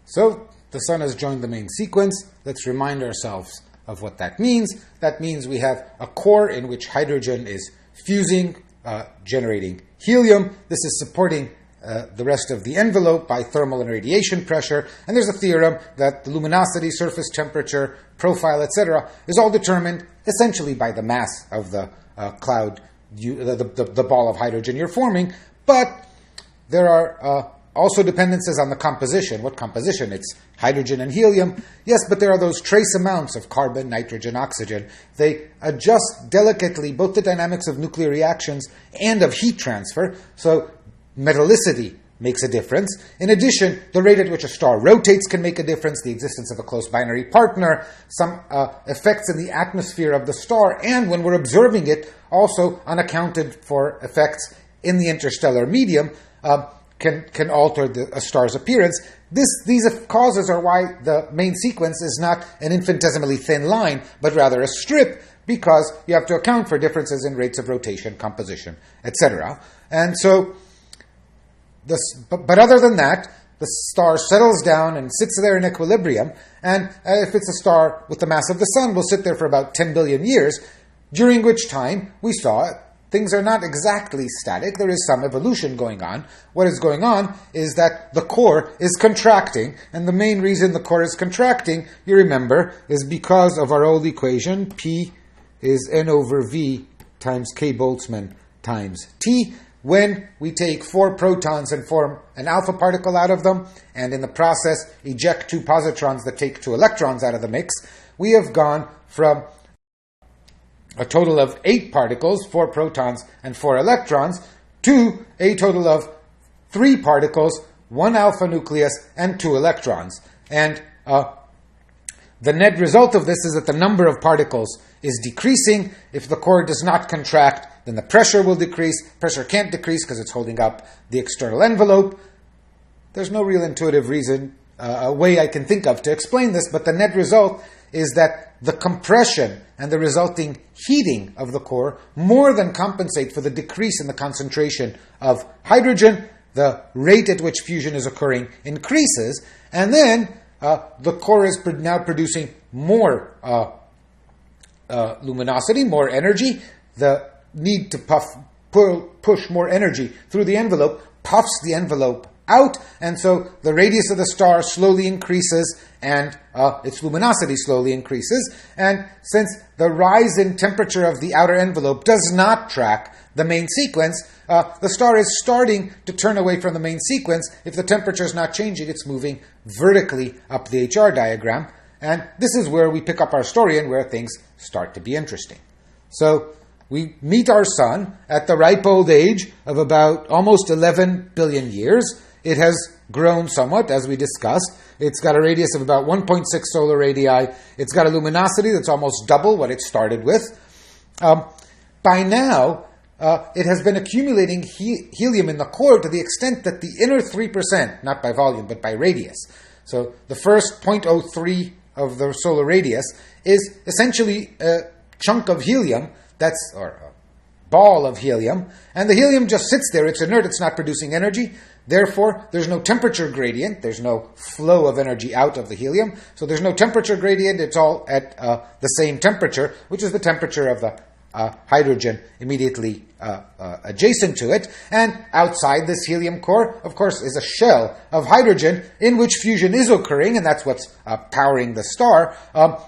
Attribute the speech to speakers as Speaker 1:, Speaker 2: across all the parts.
Speaker 1: So the sun has joined the main sequence. Let's remind ourselves of what that means. That means we have a core in which hydrogen is fusing, generating helium. This is supporting the rest of the envelope by thermal and radiation pressure. And there's a theorem that the luminosity, surface temperature, profile, etc., is all determined essentially by the mass of the cloud, the ball of hydrogen you're forming. But there are also dependencies on the composition. What composition? It's hydrogen and helium. Yes, but there are those trace amounts of carbon, nitrogen, oxygen. They adjust delicately both the dynamics of nuclear reactions and of heat transfer. So metallicity makes a difference. In addition, the rate at which a star rotates can make a difference, the existence of a close binary partner, some effects in the atmosphere of the star, and when we're observing it, also unaccounted for effects in the interstellar medium can alter a star's appearance. These causes are why the main sequence is not an infinitesimally thin line, but rather a strip, because you have to account for differences in rates of rotation, composition, etc. And so, but other than that, the star settles down and sits there in equilibrium, and if it's a star with the mass of the sun, will sit there for about 10 billion years, during which time we saw things are not exactly static. There is some evolution going on. What is going on is that the core is contracting, and the main reason the core is contracting, you remember, is because of our old equation. P is N over V times K Boltzmann times T. When we take 4 protons and form an alpha particle out of them, and in the process eject 2 positrons that take 2 electrons out of the mix, we have gone from a total of 8 particles, 4 protons and 4 electrons, to a total of 3 particles, 1 alpha nucleus and 2 electrons. And the net result of this is that the number of particles is decreasing. If the core does not contract, then the pressure will decrease. Pressure can't decrease because it's holding up the external envelope. There's no real intuitive reason, a way I can think of to explain this, but the net result is that the compression and the resulting heating of the core more than compensate for the decrease in the concentration of hydrogen. The rate at which fusion is occurring increases, and then the core is now producing more luminosity, more energy. The need to push more energy through the envelope puffs the envelope out, and so the radius of the star slowly increases and its luminosity slowly increases. And since the rise in temperature of the outer envelope does not track the main sequence, the star is starting to turn away from the main sequence. If the temperature is not changing, it's moving vertically up the HR diagram. And this is where we pick up our story and where things start to be interesting. So we meet our sun at the ripe old age of about almost 11 billion years. It has grown somewhat, as we discussed. It's got a radius of about 1.6 solar radii. It's got a luminosity that's almost double what it started with. By now, it has been accumulating helium in the core to the extent that the inner 3%, not by volume, but by radius. So the first 0.03 of the solar radius is essentially a chunk of helium or a ball of helium, and the helium just sits there. It's inert. It's not producing energy. Therefore, there's no temperature gradient. There's no flow of energy out of the helium. So there's no temperature gradient. It's all at the same temperature, which is the temperature of the hydrogen immediately adjacent to it. And outside this helium core, of course, is a shell of hydrogen in which fusion is occurring, and that's what's powering the star.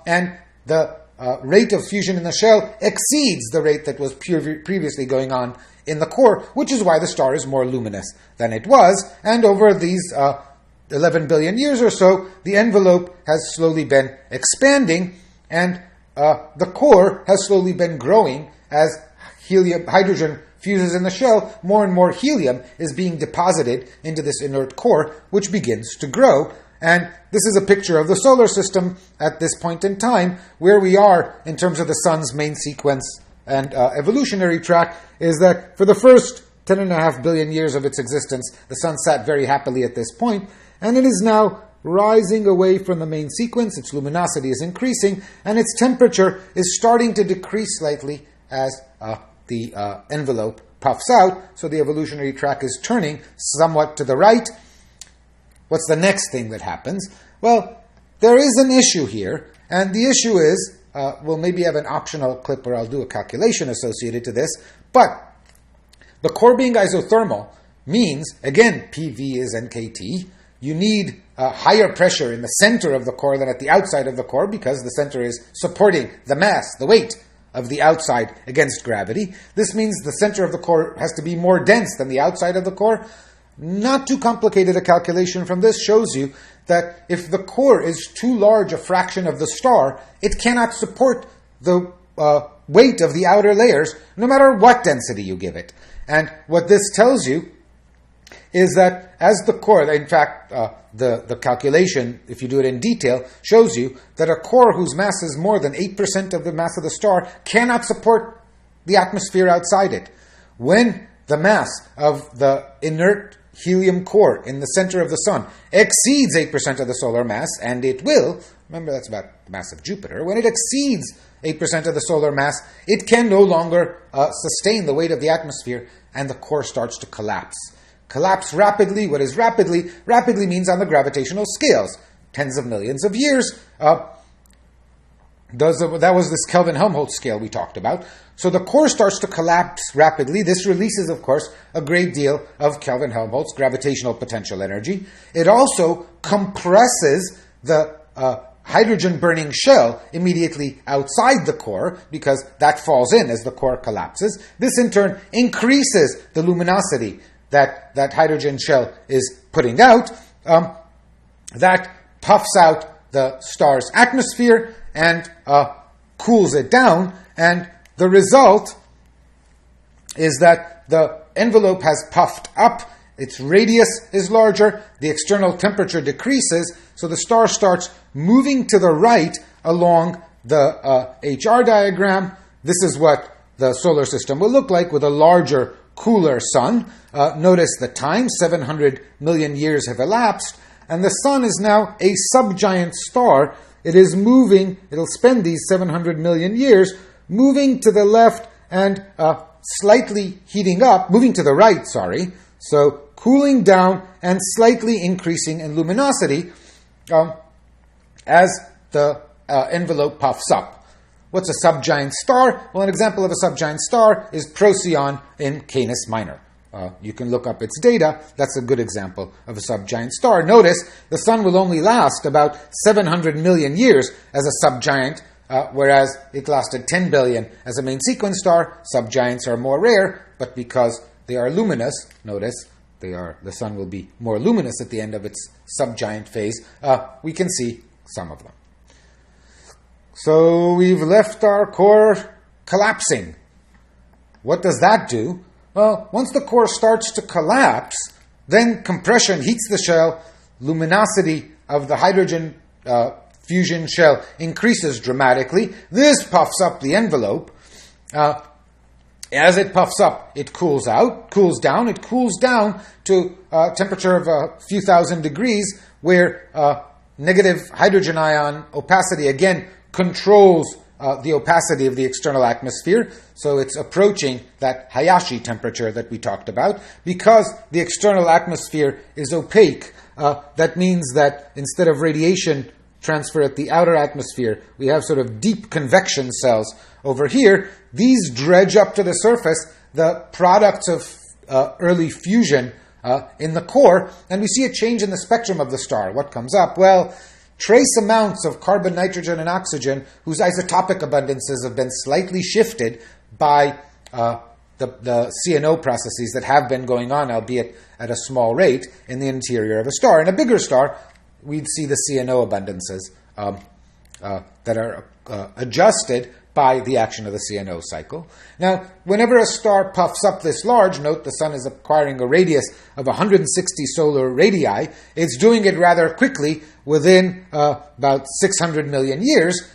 Speaker 1: And the rate of fusion in the shell exceeds the rate that was previously going on in the core, which is why the star is more luminous than it was. And over these 11 billion years or so, the envelope has slowly been expanding, and the core has slowly been growing as hydrogen fuses in the shell. More and more helium is being deposited into this inert core, which begins to grow. And this is a picture of the solar system at this point in time. Where we are in terms of the sun's main sequence and evolutionary track is that for the first 10.5 billion years of its existence, the sun sat very happily at this point, and it is now rising away from the main sequence. Its luminosity is increasing, and its temperature is starting to decrease slightly as the envelope puffs out. So the evolutionary track is turning somewhat to the right. what's the next thing that happens? Well, there is an issue here, and the issue is, we'll maybe have an optional clip where I'll do a calculation associated to this, but the core being isothermal means, again, PV is NKT. You need higher pressure in the center of the core than at the outside of the core because the center is supporting the mass, the weight of the outside against gravity. This means the center of the core has to be more dense than the outside of the core. Not too complicated a calculation from this shows you that if the core is too large a fraction of the star, it cannot support the weight of the outer layers, no matter what density you give it. And what this tells you is that as the core, in fact, the calculation, if you do it in detail, shows you that a core whose mass is more than 8% of the mass of the star cannot support the atmosphere outside it. When the mass of the inert helium core in the center of the sun exceeds 8% of the solar mass, and it will, remember that's about the mass of Jupiter, when it exceeds 8% of the solar mass, it can no longer sustain the weight of the atmosphere, and the core starts to collapse. Collapse rapidly. What is rapidly? Rapidly means on the gravitational scales. Tens of millions of years. That was this Kelvin-Helmholtz scale we talked about. So the core starts to collapse rapidly. This releases, of course, a great deal of Kelvin-Helmholtz gravitational potential energy. It also compresses the hydrogen-burning shell immediately outside the core because that falls in as the core collapses. This, in turn, increases the luminosity that hydrogen shell is putting out. That puffs out the star's atmosphere and cools it down. And the result is that the envelope has puffed up, its radius is larger, the external temperature decreases, so the star starts moving to the right along the HR diagram. This is what the solar system will look like with a larger, cooler sun. Notice the time, 700 million years have elapsed, and the sun is now a subgiant star. It is moving, it'll spend these 700 million years moving to the left and slightly heating up, moving to the right, so cooling down and slightly increasing in luminosity as the envelope puffs up. What's a subgiant star? Well, an example of a subgiant star is Procyon in Canis Minor. You can look up its data. That's a good example of a subgiant star. Notice the sun will only last about 700 million years as a subgiant, whereas it lasted 10 billion as a main sequence star. Subgiants are more rare, but because they are luminous, notice the sun will be more luminous at the end of its subgiant phase. We can see some of them. So we've left our core collapsing. What does that do? Well, once the core starts to collapse, then compression heats the shell, luminosity of the hydrogen fusion shell increases dramatically. This puffs up the envelope. As it puffs up, it cools down. It cools down to a temperature of a few thousand degrees, where negative hydrogen ion opacity again controls the opacity of the external atmosphere. So it's approaching that Hayashi temperature that we talked about. Because the external atmosphere is opaque, that means that instead of radiation transfer at the outer atmosphere, we have sort of deep convection cells over here. These dredge up to the surface the products of early fusion in the core, and we see a change in the spectrum of the star. What comes up? Well, trace amounts of carbon, nitrogen, and oxygen whose isotopic abundances have been slightly shifted by the CNO processes that have been going on, albeit at a small rate, in the interior of a star. In a bigger star, we'd see the CNO abundances that are adjusted by the action of the CNO cycle. Now, whenever a star puffs up this large, note the sun is acquiring a radius of 160 solar radii. It's doing it rather quickly, within about 600 million years.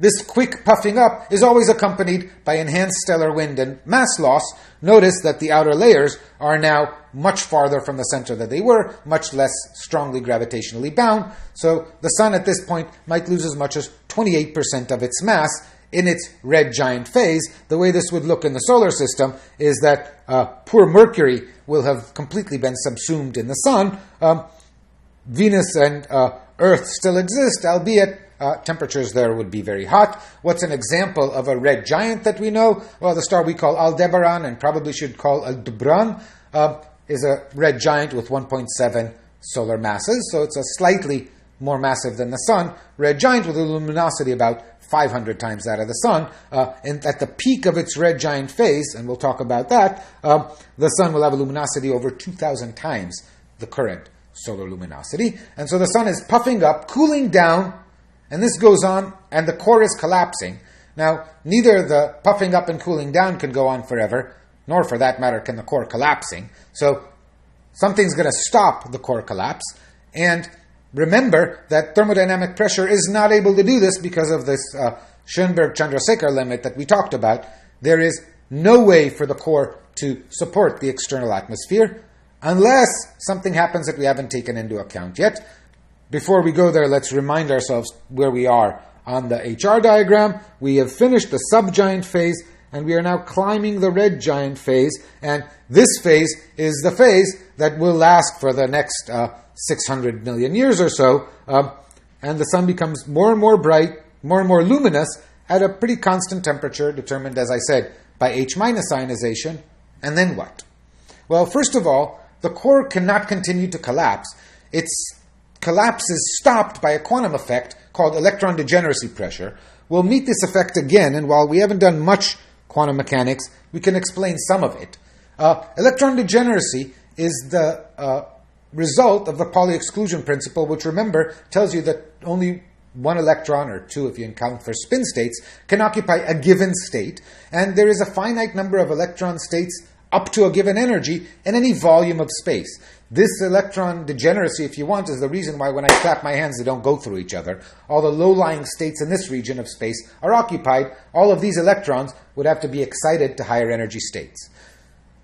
Speaker 1: This quick puffing up is always accompanied by enhanced stellar wind and mass loss. Notice that the outer layers are now much farther from the center than they were, much less strongly gravitationally bound. So the sun at this point might lose as much as 28% of its mass in its red giant phase. The way this would look in the solar system is that poor Mercury will have completely been subsumed in the sun. Venus and Earth still exist, albeit temperatures there would be very hot. What's an example of a red giant that we know? Well, the star we call Aldebaran, and probably should call Aldebaran, is a red giant with 1.7 solar masses, so it's a slightly more massive than the Sun. Red giant with a luminosity about 500 times that of the Sun. And at the peak of its red giant phase, and we'll talk about that, the Sun will have a luminosity over 2,000 times the current solar luminosity. And so the Sun is puffing up, cooling down, and this goes on, and the core is collapsing. Now, neither the puffing up and cooling down can go on forever, nor for that matter can the core collapsing. So something's going to stop the core collapse. And remember that thermodynamic pressure is not able to do this because of this Schoenberg-Chandrasekhar limit that we talked about. There is no way for the core to support the external atmosphere unless something happens that we haven't taken into account yet. Before we go there, let's remind ourselves where we are on the HR diagram. We have finished the subgiant phase, and we are now climbing the red giant phase. And this phase is the phase that will last for the next 600 million years or so. And the sun becomes more and more bright, more and more luminous at a pretty constant temperature, determined, as I said, by H- ionization. And then what? Well, first of all, the core cannot continue to collapse. Its collapse is stopped by a quantum effect called electron degeneracy pressure. We'll meet this effect again, and while we haven't done much quantum mechanics, we can explain some of it. Electron degeneracy is the result of the Pauli exclusion principle, which, remember, tells you that only one electron, or two if you account for spin states, can occupy a given state, and there is a finite number of electron states up to a given energy in any volume of space. This electron degeneracy, if you want, is the reason why when I clap my hands, they don't go through each other. All the low-lying states in this region of space are occupied. All of these electrons would have to be excited to higher energy states.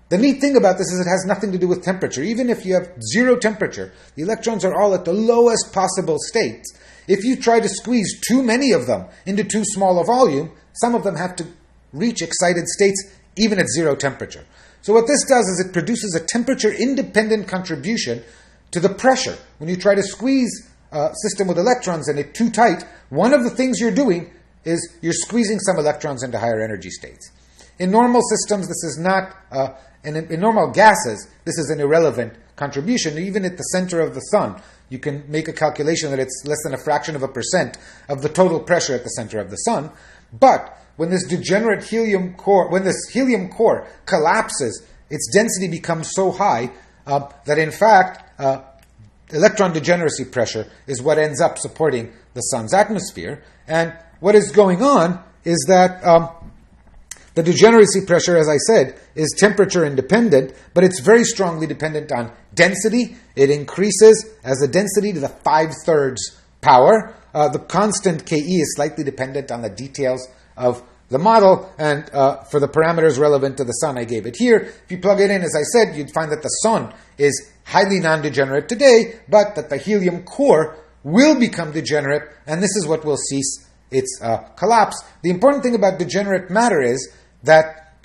Speaker 1: The neat thing about this is it has nothing to do with temperature. Even if you have zero temperature, the electrons are all at the lowest possible states. If you try to squeeze too many of them into too small a volume, some of them have to reach excited states even at zero temperature. So what this does is it produces a temperature-independent contribution to the pressure. When you try to squeeze a system with electrons in it too tight, one of the things you're doing is you're squeezing some electrons into higher energy states. In normal systems, this is not, in normal gases, this is an irrelevant contribution. Even at the center of the sun, you can make a calculation that it's less than a fraction of a percent of the total pressure at the center of the sun. But when this degenerate helium core, when this helium core collapses, its density becomes so high that in fact electron degeneracy pressure is what ends up supporting the sun's atmosphere. And what is going on is that the degeneracy pressure, as I said, is temperature independent, but it's very strongly dependent on density. It increases as the density to the 5/3 power. The constant Ke is slightly dependent on the details of the model, and for the parameters relevant to the sun, I gave it here. If you plug it in, as I said, you'd find that the sun is highly non-degenerate today, but that the helium core will become degenerate, and this is what will cease its collapse. The important thing about degenerate matter is that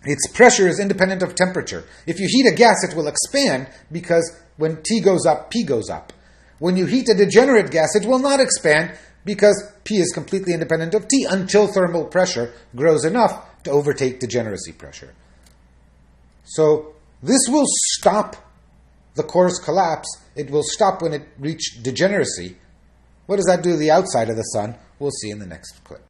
Speaker 1: its pressure is independent of temperature. If you heat a gas, it will expand because when T goes up, P goes up. When you heat a degenerate gas, it will not expand because P is completely independent of T until thermal pressure grows enough to overtake degeneracy pressure. So this will stop the core's collapse. It will stop when it reaches degeneracy. What does that do to the outside of the sun? We'll see in the next clip.